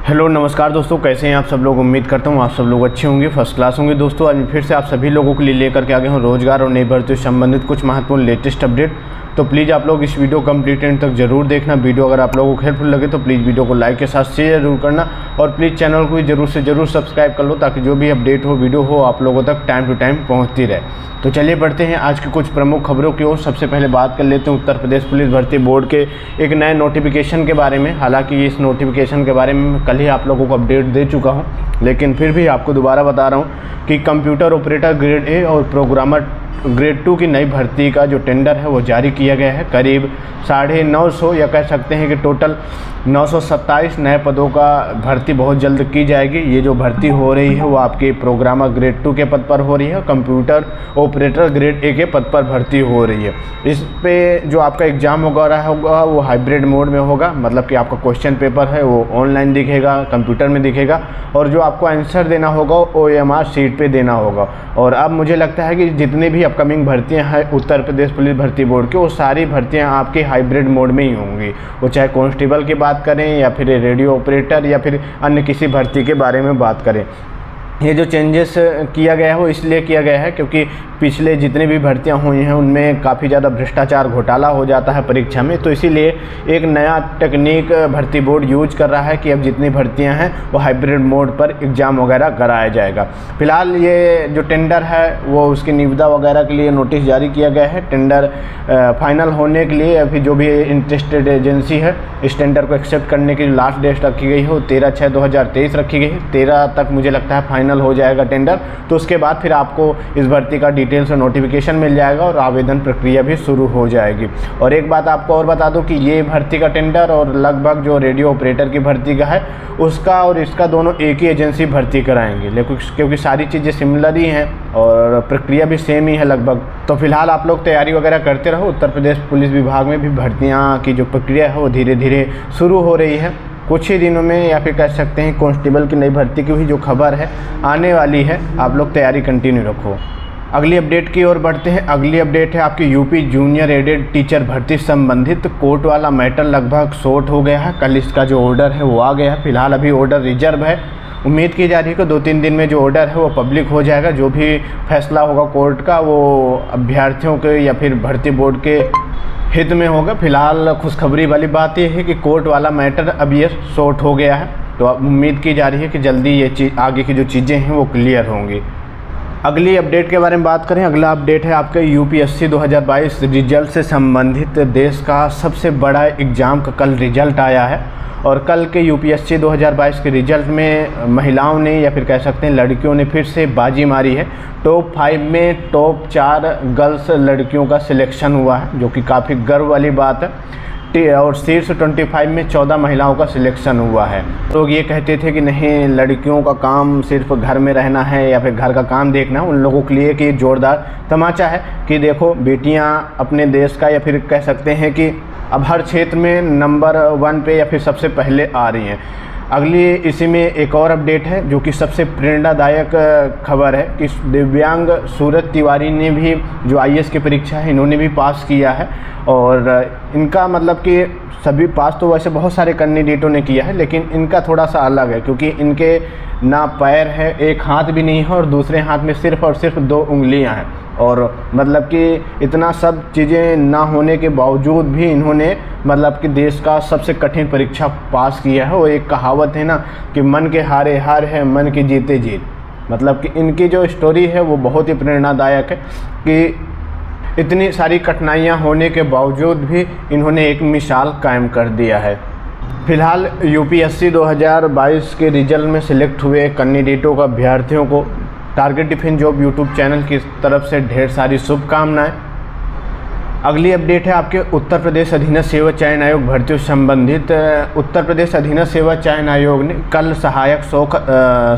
Hello नमस्कार दोस्तों, कैसे हैं आप सब लोग। उम्मीद करता हूँ आप सब लोग अच्छे होंगे, फर्स्ट क्लास होंगे। दोस्तों आज फिर से आप सभी लोगों के लिए लेकर के आ गए हूँ रोजगार और नई भर्तियों से संबंधित कुछ महत्वपूर्ण लेटेस्ट अपडेट। तो प्लीज़ आप लोग इस वीडियो कंप्लीट एंड तक जरूर देखना। वीडियो अगर आप लोगों को हेल्पफुल लगे तो प्लीज़ वीडियो को लाइक के साथ शेयर जरूर करना और प्लीज़ चैनल को भी जरूर से जरूर सब्सक्राइब कर लो ताकि जो भी अपडेट हो वीडियो हो आप लोगों तक टाइम टू टाइम पहुँचती रहे। तो चलिए बढ़ते हैं आज की कुछ प्रमुख खबरों की ओर। सबसे पहले बात कर लेते हैं उत्तर प्रदेश पुलिस भर्ती बोर्ड के एक नए नोटिफिकेशन के बारे में। हालांकि इस नोटिफिकेशन के बारे में कल ही आप लोगों को अपडेट दे चुका हूं, लेकिन फिर भी आपको दोबारा बता रहा हूं कि कंप्यूटर ऑपरेटर ग्रेड ए और प्रोग्रामर ग्रेड 2 की नई भर्ती का जो टेंडर है वो जारी किया गया है। करीब 950 या कह सकते हैं कि टोटल 927 नए पदों का भर्ती बहुत जल्द की जाएगी। ये जो भर्ती हो रही है वो आपके प्रोग्रामर ग्रेड 2 के पद पर हो रही है, कंप्यूटर ऑपरेटर ग्रेड ए के पद पर भर्ती हो रही है। इस पे जो आपका एग्ज़ाम वगैरह होगा वो हाइब्रिड मोड में होगा, मतलब कि आपका क्वेश्चन पेपर है वो ऑनलाइन दिखेगा, कंप्यूटर में दिखेगा और जो आपको आंसर देना होगा OMR शीट पे देना होगा। और अब मुझे लगता है कि जितनी भी अपकमिंग भर्तियां हैं उत्तर प्रदेश पुलिस भर्ती बोर्ड की, वो सारी भर्तियां आपकी हाइब्रिड मोड में ही होंगी। वो चाहे कांस्टेबल की बात करें या फिर रेडियो ऑपरेटर या फिर अन्य किसी भर्ती के बारे में बात करें। ये जो चेंजेस किया गया है वो इसलिए किया गया है क्योंकि पिछले जितनी भी भर्तियां हुई हैं उनमें काफ़ी ज़्यादा भ्रष्टाचार घोटाला हो जाता है परीक्षा में। तो इसीलिए एक नया टेक्निक भर्ती बोर्ड यूज कर रहा है कि अब जितनी भर्तियां हैं वो हाइब्रिड मोड पर एग्ज़ाम वगैरह कराया जाएगा। फिलहाल ये जो टेंडर है वो उसकी निविदा वगैरह के लिए नोटिस जारी किया गया है। टेंडर फाइनल होने के लिए अभी जो भी इंटरेस्टेड एजेंसी है इस टेंडर को एक्सेप्ट करने की लास्ट डेट रखी गई है वो 13/6/2023 रखी गई है। 13 तक मुझे लगता है फाइनल हो जाएगा टेंडर। तो उसके बाद फिर आपको इस भर्ती का डिटेल से नोटिफिकेशन मिल जाएगा और आवेदन प्रक्रिया भी शुरू हो जाएगी। और एक बात आपको और बता दूं कि ये भर्ती का टेंडर और लगभग जो रेडियो ऑपरेटर की भर्ती का है उसका और इसका दोनों एक ही एजेंसी भर्ती कराएंगे, लेकिन क्योंकि सारी चीज़ें सिमिलर ही हैं और प्रक्रिया भी सेम ही है लगभग। तो फिलहाल आप लोग तैयारी वगैरह करते रहो। उत्तर प्रदेश पुलिस विभाग में भी भर्तियाँ की जो प्रक्रिया है वो धीरे धीरे शुरू हो रही है। कुछ ही दिनों में या फिर कह सकते हैं कांस्टेबल की नई भर्ती की भी जो खबर है आने वाली है। आप लोग तैयारी कंटिन्यू रखो। अगली अपडेट की ओर बढ़ते हैं। अगली अपडेट है आपकी यूपी जूनियर एडेड टीचर भर्ती संबंधित कोर्ट वाला मैटर लगभग सॉर्ट हो गया है। कल इसका जो ऑर्डर है वो आ गया है। फिलहाल अभी ऑर्डर रिजर्व है। उम्मीद की जा रही है कि 2-3 दिन में जो ऑर्डर है वो पब्लिक हो जाएगा। जो भी फैसला होगा कोर्ट का वो अभ्यर्थियों के या फिर भर्ती बोर्ड के हित में होगा। फिलहाल खुशखबरी वाली बात यह है कि कोर्ट वाला मैटर अब ये सॉर्ट हो गया है। तो अब उम्मीद की जा रही है कि जल्दी ये आगे की जो चीज़ें हैं वो क्लियर होंगी। अगली अपडेट के बारे में बात करें। अगला अपडेट है आपके UPSC 2022 रिजल्ट से संबंधित। देश का सबसे बड़ा एग्ज़ाम का कल रिजल्ट आया है और कल के UPSC 2022 के रिजल्ट में महिलाओं ने या फिर कह सकते हैं लड़कियों ने फिर से बाजी मारी है। टॉप 5 में टॉप 4 गर्ल्स लड़कियों का सिलेक्शन हुआ है, जो कि काफ़ी गर्व वाली बात है। और शीर्ष 25 में 14 महिलाओं का सिलेक्शन हुआ है। लोग ये कहते थे कि नहीं लड़कियों का काम सिर्फ घर में रहना है या फिर घर का काम देखना है, उन लोगों के लिए कि जोरदार तमाचा है कि देखो बेटियां अपने देश का या फिर कह सकते हैं कि अब हर क्षेत्र में नंबर 1 पे या फिर सबसे पहले आ रही हैं। अगली इसी में एक और अपडेट है जो कि सबसे प्रेरणादायक खबर है कि दिव्यांग सूरज तिवारी ने भी जो IAS की परीक्षा है इन्होंने भी पास किया है। और इनका मतलब कि सभी पास तो वैसे बहुत सारे कैंडिडेटों ने किया है, लेकिन इनका थोड़ा सा अलग है क्योंकि इनके ना पैर है, एक हाथ भी नहीं है और दूसरे हाथ में सिर्फ और सिर्फ 2 उंगलियां हैं। और मतलब कि इतना सब चीज़ें ना होने के बावजूद भी इन्होंने मतलब कि देश का सबसे कठिन परीक्षा पास किया है। वो एक कहावत है ना कि मन के हारे हार है, मन के जीते जीत। मतलब कि इनकी जो स्टोरी है वो बहुत ही प्रेरणादायक है कि इतनी सारी कठिनाइयाँ होने के बावजूद भी इन्होंने एक मिसाल कायम कर दिया है। फिलहाल UPSC 2022 के रिजल्ट में सिलेक्ट हुए कैंडिडेटों का अभ्यर्थियों को target defence job YouTube channel की तरफ से ढेर सारी शुभकामनाएं। अगली अपडेट है आपके उत्तर प्रदेश अधीनस्थ सेवा चयन आयोग भर्तियों से संबंधित। उत्तर प्रदेश अधीनस्थ सेवा चयन आयोग ने कल सहायक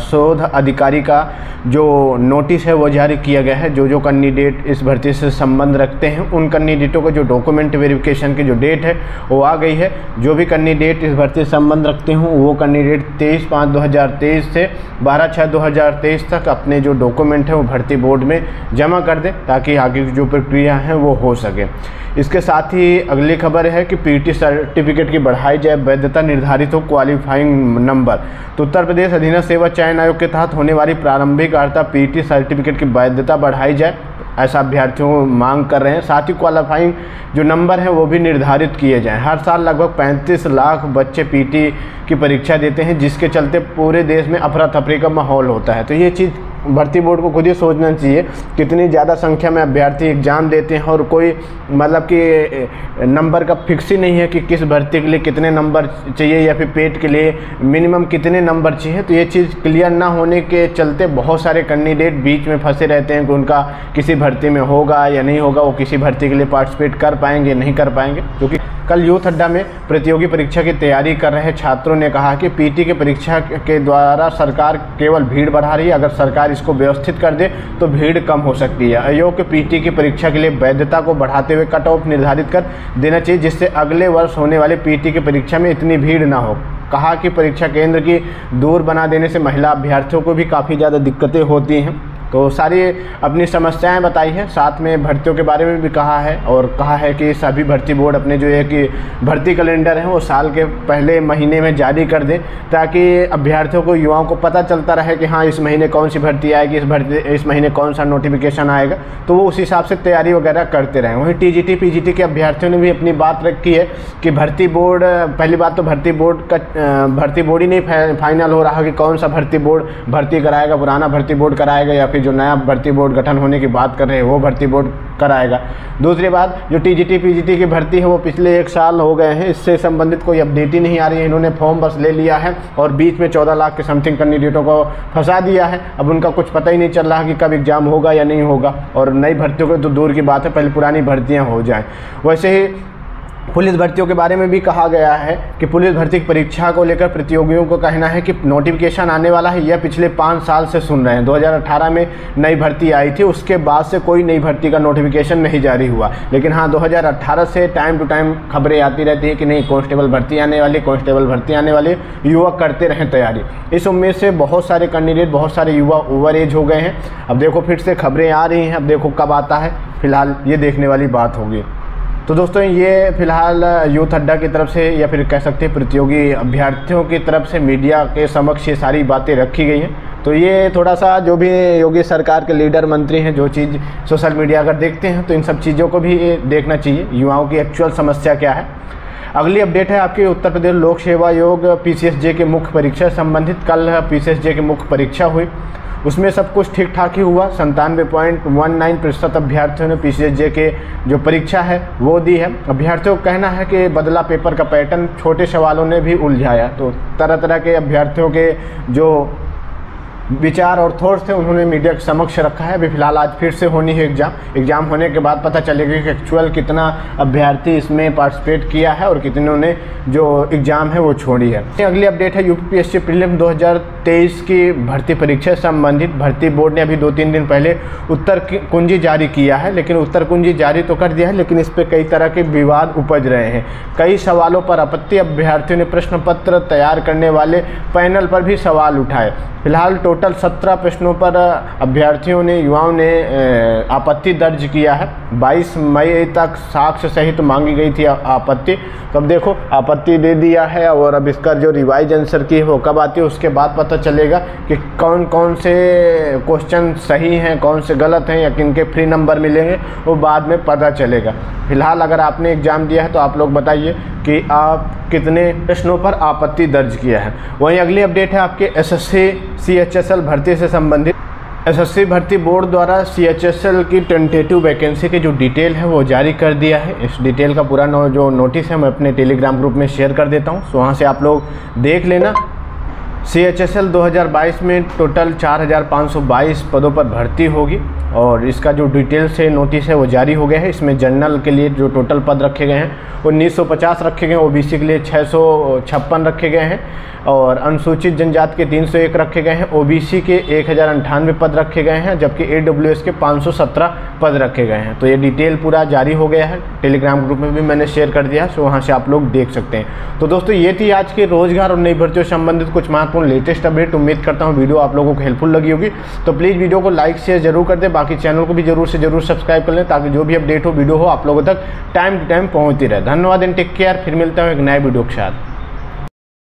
शोध अधिकारी का जो नोटिस है वो जारी किया गया है। जो कैंडिडेट इस भर्ती से संबंध रखते हैं उन कैंडिडेटों को जो डॉक्यूमेंट वेरिफिकेशन की जो डेट है वो आ गई है। जो भी कैंडिडेट इस भर्ती से संबंध रखते हों वो कैंडिडेट 23/5/2023 से 12/6/2023 तक अपने जो डॉक्यूमेंट है वो भर्ती बोर्ड में जमा कर दें ताकि आगे की जो प्रक्रिया है वो हो सके। इसके साथ ही अगली खबर है कि पीटी सर्टिफिकेट की बढ़ाई जाए, वैधता निर्धारित हो, क्वालिफाइंग नंबर। तो उत्तर प्रदेश अधीनस्थ सेवा चयन आयोग के तहत होने वाली प्रारंभिक अर्हता पीटी सर्टिफिकेट की वैधता बढ़ाई जाए, ऐसा अभ्यर्थियों मांग कर रहे हैं। साथ ही क्वालिफाइंग जो नंबर है वो भी निर्धारित किए जाएं। हर साल लगभग 35 लाख बच्चे पीटी की परीक्षा देते हैं, जिसके चलते पूरे देश में अफरा तफरी का माहौल होता है। तो ये चीज़ भर्ती बोर्ड को खुद ही सोचना चाहिए, कितनी ज़्यादा संख्या में अभ्यर्थी एग्ज़ाम देते हैं और कोई मतलब कि नंबर का फिक्स ही नहीं है कि किस भर्ती के लिए कितने नंबर चाहिए या फिर पेट के लिए मिनिमम कितने नंबर चाहिए। तो ये चीज़ क्लियर ना होने के चलते बहुत सारे कैंडिडेट बीच में फंसे रहते हैं कि उनका किसी भर्ती में होगा या नहीं होगा, वो किसी भर्ती के लिए पार्टिसिपेट कर पाएंगे नहीं कर पाएंगे। क्योंकि कल यूथ अड्डा में प्रतियोगी परीक्षा की तैयारी कर रहे छात्रों ने कहा कि पीटी की परीक्षा के द्वारा सरकार केवल भीड़ बढ़ा रही है, अगर सरकार इसको व्यवस्थित कर दे तो भीड़ कम हो सकती है। आयोग को पीटी की परीक्षा के लिए वैधता को बढ़ाते हुए कट ऑफ निर्धारित कर देना चाहिए, जिससे अगले वर्ष होने वाले पीटी की परीक्षा में इतनी भीड़ ना हो। कहा कि परीक्षा केंद्र की दूर बना देने से महिला अभ्यर्थियों को भी काफ़ी ज़्यादा दिक्कतें होती हैं। तो सारी अपनी समस्याएं बताई हैं, साथ में भर्तियों के बारे में भी कहा है और कहा है कि सभी भर्ती बोर्ड अपने जो है कि भर्ती कैलेंडर है वो साल के पहले महीने में जारी कर दें, ताकि अभ्यर्थियों को युवाओं को पता चलता रहे कि हाँ इस महीने कौन सी भर्ती आएगी, इस महीने कौन सा नोटिफिकेशन आएगा, तो वो उस हिसाब से तैयारी वगैरह करते रहें। वहीं टीजीटी पीजीटी के अभ्यर्थियों ने भी अपनी बात रखी है कि भर्ती बोर्ड, पहली बात तो भर्ती बोर्ड ही नहीं फाइनल हो रहा कि कौन सा भर्ती बोर्ड भर्ती कराएगा, पुराना भर्ती बोर्ड कराएगा या जो नया भर्ती बोर्ड गठन होने की बात कर रहे हैं वो भर्ती बोर्ड कराएगा। दूसरी बात, जो टीजीटी पीजीटी की भर्ती है वो पिछले 1 साल हो गए हैं, इससे संबंधित कोई अपडेट ही नहीं आ रही है। इन्होंने फॉर्म बस ले लिया है और बीच में 14 लाख के समथिंग कैंडिडेटों को फंसा दिया है। अब उनका कुछ पता ही नहीं चल रहा कि कब एग्जाम होगा या नहीं होगा, और नई भर्तियों को तो दूर की बात है, पहले पुरानी भर्तियाँ हो जाएँ। वैसे ही पुलिस भर्तियों के बारे में भी कहा गया है कि पुलिस भर्ती की परीक्षा को लेकर प्रतियोगियों को कहना है कि नोटिफिकेशन आने वाला है, यह पिछले 5 साल से सुन रहे हैं। 2018 में नई भर्ती आई थी, उसके बाद से कोई नई भर्ती का नोटिफिकेशन नहीं जारी हुआ। लेकिन हाँ 2018 से टाइम टू टाइम खबरें आती रहती है कि नहीं कांस्टेबल भर्ती आने वाली, कांस्टेबल भर्ती आने वाली, युवा करते रहें तैयारी। इस उम्मीद से बहुत सारे कैंडिडेट, बहुत सारे युवा ओवर एज हो गए हैं। अब देखो फिर से खबरें आ रही हैं, अब देखो कब आता है, फिलहाल ये देखने वाली बात होगी। तो दोस्तों ये फिलहाल यूथ अड्डा की तरफ से या फिर कह सकते हैं प्रतियोगी अभ्यर्थियों की तरफ से मीडिया के समक्ष ये सारी बातें रखी गई हैं। तो ये थोड़ा सा जो भी योगी सरकार के लीडर मंत्री हैं, जो चीज़ सोशल मीडिया अगर देखते हैं तो इन सब चीज़ों को भी देखना चाहिए, युवाओं की एक्चुअल समस्या क्या है। अगली अपडेट है आपकी उत्तर प्रदेश लोक सेवा आयोग पीसीएसजे के मुख्य परीक्षा संबंधित। कल पीसीएसजे की मुख्य परीक्षा हुई, उसमें सब कुछ ठीक ठाक ही हुआ। 97.19% अभ्यर्थियों ने पीसीएसजे के जो परीक्षा है वो दी है। अभ्यर्थियों का कहना है कि बदला पेपर का पैटर्न, छोटे सवालों ने भी उलझाया। तो तरह तरह के अभ्यर्थियों के जो विचार और थॉट्स थे उन्होंने मीडिया के समक्ष रखा है। अभी फिलहाल आज फिर से होनी है एग्ज़ाम होने के बाद पता चलेगा कि एक्चुअल कितना अभ्यर्थी इसमें पार्टिसिपेट किया है और कितनों ने जो एग्ज़ाम है वो छोड़ी है। अगली अपडेट है यूपीपीएससी प्रीलिम 2023 की भर्ती परीक्षा संबंधित। भर्ती बोर्ड ने अभी 2-3 दिन पहले उत्तर कुंजी जारी किया है, लेकिन उत्तर कुंजी जारी तो कर दिया है, लेकिन इस पर कई तरह के विवाद उपज रहे हैं। कई सवालों पर आपत्ति, अभ्यर्थियों ने प्रश्न पत्र तैयार करने वाले पैनल पर भी सवाल उठाए। फिलहाल टोटल 17 प्रश्नों पर अभ्यर्थियों ने, युवाओं ने आपत्ति दर्ज किया है। 22 मई तक साक्ष्य सहित मांगी गई थी आपत्ति। तो अब देखो आपत्ति दे दिया है और अब इसका जो रिवाइज आंसर की है वो कब आती है, उसके बाद पता चलेगा कि कौन कौन से क्वेश्चन सही हैं, कौन से गलत हैं या किन के फ्री नंबर मिलेंगे, वो बाद में पता चलेगा। फिलहाल अगर आपने एग्ज़ाम दिया है तो आप लोग बताइए कि आप कितने प्रश्नों पर आपत्ति दर्ज किया है। वहीं अगली अपडेट है आपके एसएससी सीएचएसएल भर्ती से संबंधित। एसएससी भर्ती बोर्ड द्वारा सीएचएसएल की टेंटेटिव वैकेंसी की जो डिटेल है वो जारी कर दिया है। इस डिटेल का पूरा जो नोटिस है मैं अपने टेलीग्राम ग्रुप में शेयर कर देता हूँ, तो वहाँ से आप लोग देख लेना। सीएचएसएल 2022 में टोटल 4522 पदों पर भर्ती होगी और इसका जो डिटेल से नोटिस है वो जारी हो गया है। इसमें जनरल के लिए जो टोटल पद रखे गए हैं 1950 रखे गए हैं, ओबीसी के लिए 656 रखे गए हैं और अनुसूचित जनजाति के 301 रखे गए हैं, ओबीसी के 1098 पद रखे गए हैं, जबकि एडब्ल्यूएस के 517 पद रखे गए हैं। तो ये डिटेल पूरा जारी हो गया है, टेलीग्राम ग्रुप में भी मैंने शेयर कर दिया, तो वहाँ से आप लोग देख सकते हैं। तो दोस्तों ये थी आज के रोजगार और नई भर्तियों से संबंधित कुछ महत्वपूर्ण लेटेस्ट अपडेट। उम्मीद करता हूँ वीडियो आप लोगों को हेल्पफुल लगी होगी, तो प्लीज़ वीडियो को लाइक शेयर जरूर कर दें। बाकी चैनल को भी जरूर से जरूर सब्सक्राइब कर लें ताकि जो भी अपडेट हो वीडियो हो आप लोगों तक टाइम टू टाइम पहुँचती रहे। धन्यवाद एंड टेक केयर। फिर मिलता हूँ एक नए वीडियो के साथ।